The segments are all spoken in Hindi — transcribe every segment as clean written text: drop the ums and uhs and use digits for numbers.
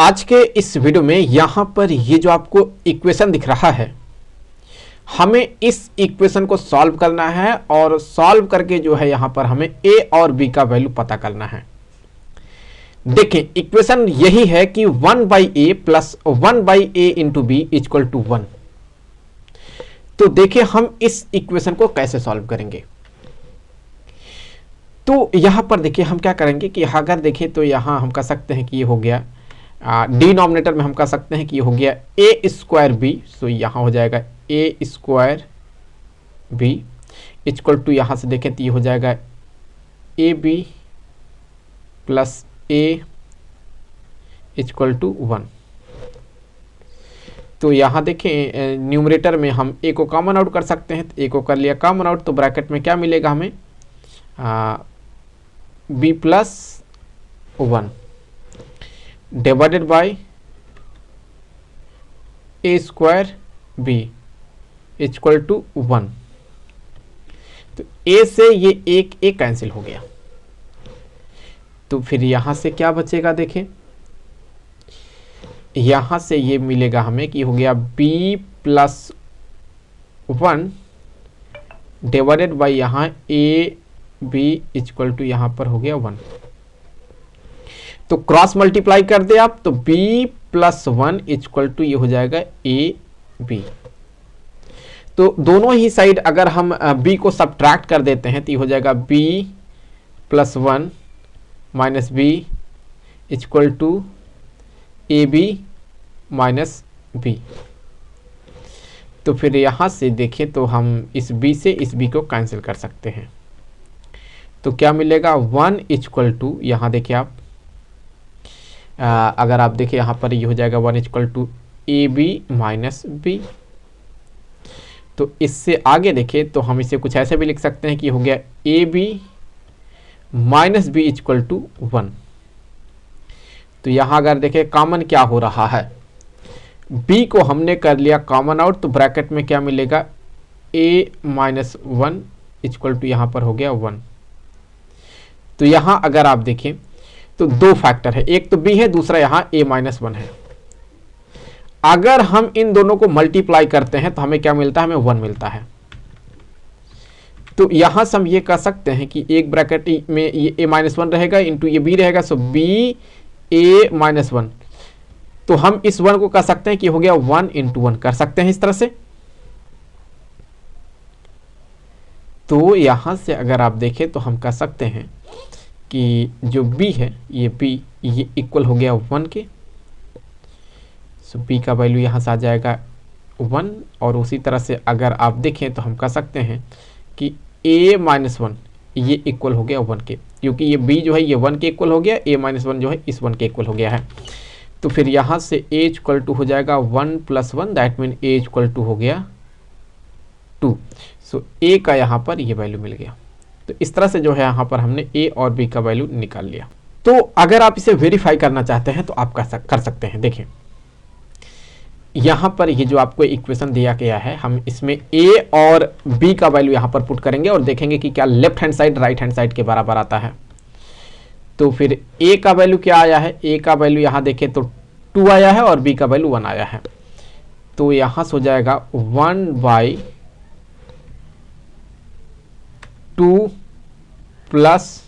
आज के इस वीडियो में यहाँ पर ये जो आपको इक्वेशन दिख रहा है, हमें इस इक्वेशन को सॉल्व करना है और सॉल्व करके जो है यहाँ पर हमें a और b का वैल्यू पता करना है। देखें, इक्वेशन यही है कि 1/a plus 1/a into B equal to 1। तो देखिए हम इस इक्वेशन को कैसे सॉल्व करेंगे। तो यहां पर देखिए हम क्या करेंगे कि अगर देखें तो यहां हम कह सकते हैं कि ये हो गया डिनोमिनेटर में हम कह सकते हैं कि ये हो गया a स्क्वायर बी। सो यहां हो जाएगा a square B equal to यहां से देखें तो ये हो जाएगा A B plus a equal to 1। तो यहाँ देखें न्यूमरेटर में हम a को कॉमन आउट कर सकते हैं, तो a को कर लिया कॉमन आउट, तो ब्रैकेट में क्या मिलेगा हमें b plus 1 divided by a square b equal to 1। तो a से ये एक a कैंसिल हो गया, तो फिर यहां से क्या बचेगा देखें, यहां से ये मिलेगा हमें कि हो गया b प्लस 1 डिवाइडेड बाई यहां a b इक्वल टू यहां पर हो गया 1। तो क्रॉस मल्टीप्लाई कर दे आप, तो b प्लस 1 इक्वल टू ये हो जाएगा a b। तो दोनों ही साइड अगर हम b को सब्ट्रैक्ट कर देते हैं तो ये हो जाएगा b plus 1 minus B equal to A B minus B. तो फिर यहाँ से देखें तो हम इस b से इस b को कैंसिल कर सकते हैं, तो क्या मिलेगा 1 इक्वल टू यहाँ देखिए आप अगर आप देखिए यहाँ पर ये हो जाएगा 1 equal to A B minus B. तो इससे आगे देखें तो हम इसे कुछ ऐसे भी लिख सकते हैं कि हो गया A B minus B equal to 1। तो यहां अगर देखें कॉमन क्या हो रहा है, b को हमने कर लिया कॉमन आउट, तो ब्रैकेट में क्या मिलेगा a माइनस 1 इक्वल टू यहां पर हो गया 1। तो यहां अगर आप देखें तो दो फैक्टर है, एक तो b है, दूसरा यहां a माइनस 1 है। अगर हम इन दोनों को मल्टीप्लाई करते हैं तो हमें क्या मिलता है, हमें 1 मिलता है। तो यहां से हम ये कह सकते हैं कि एक ब्रैकेट में ये a माइनस 1 रहेगा इंटू ये b रहेगा, सो b a माइनस 1। तो हम इस 1 को कह सकते हैं कि हो गया 1 इंटू 1 कर सकते हैं इस तरह से। तो यहां से अगर आप देखें तो हम कह सकते हैं कि जो b है ये b ये इक्वल हो गया 1 के। सो b का वैल्यू यहां से आ जाएगा 1। और उसी तरह से अगर आप देखें तो हम कह सकते हैं कि a माइनस 1 ये इक्वल हो गया 1 के, क्योंकि ये b जो है ये 1 के इक्वल हो गया, a माइनस 1 जो है इस 1 के इक्वल हो गया है। तो फिर यहाँ से a इक्वल टू हो जाएगा 1 plus 1, that mean a equal to हो गया 2। सो a का यहाँ पर ये वैल्यू मिल गया। तो इस तरह से जो है यहाँ पर हमने a और b का वैल्यू निकाल लिया। तो अगर आप इसे वेरीफाई करना चाहते हैं तो आप कर सकते हैं। देखें यहाँ पर ये जो आपको इक्वेशन दिया गया है, हम इसमें a और b का वैल्यू यहाँ पर पुट करेंगे और देखेंगे कि क्या left hand side right hand side के बराबर आता है। तो फिर a का वैल्यू क्या आया है, a का वैल्यू यहाँ देखें तो 2 आया है और b का वैल्यू 1 आया है। तो यहाँ से हो जाएगा 1/2 प्लस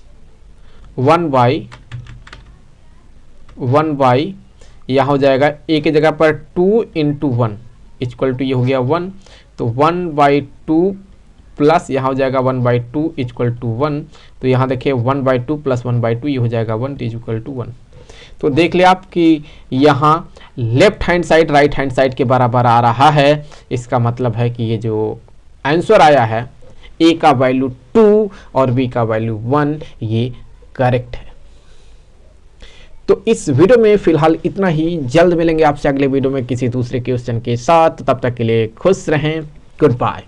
1/1 यहाँ हो जाएगा a की जगह पर 2 इंटू 1 इक्वल टू ये हो गया 1। तो 1/2 प्लस यहाँ हो जाएगा 1/2 इक्वल टू 1। तो यहाँ देखिए 1/2 प्लस 1/2 ये हो जाएगा 1 इक्वल टू 1। तो देख ले आप कि यहाँ left hand side right hand side के बराबर आ रहा है। इसका मतलब है कि ये जो आंसर आया है a का वैल्यू 2 और b का वैल्यू 1 ये करेक्ट है। तो इस वीडियो में फिलहाल इतना ही। जल्द मिलेंगे आपसे अगले वीडियो में किसी दूसरे क्वेश्चन के साथ। तब तक के लिए खुश रहें। Good bye.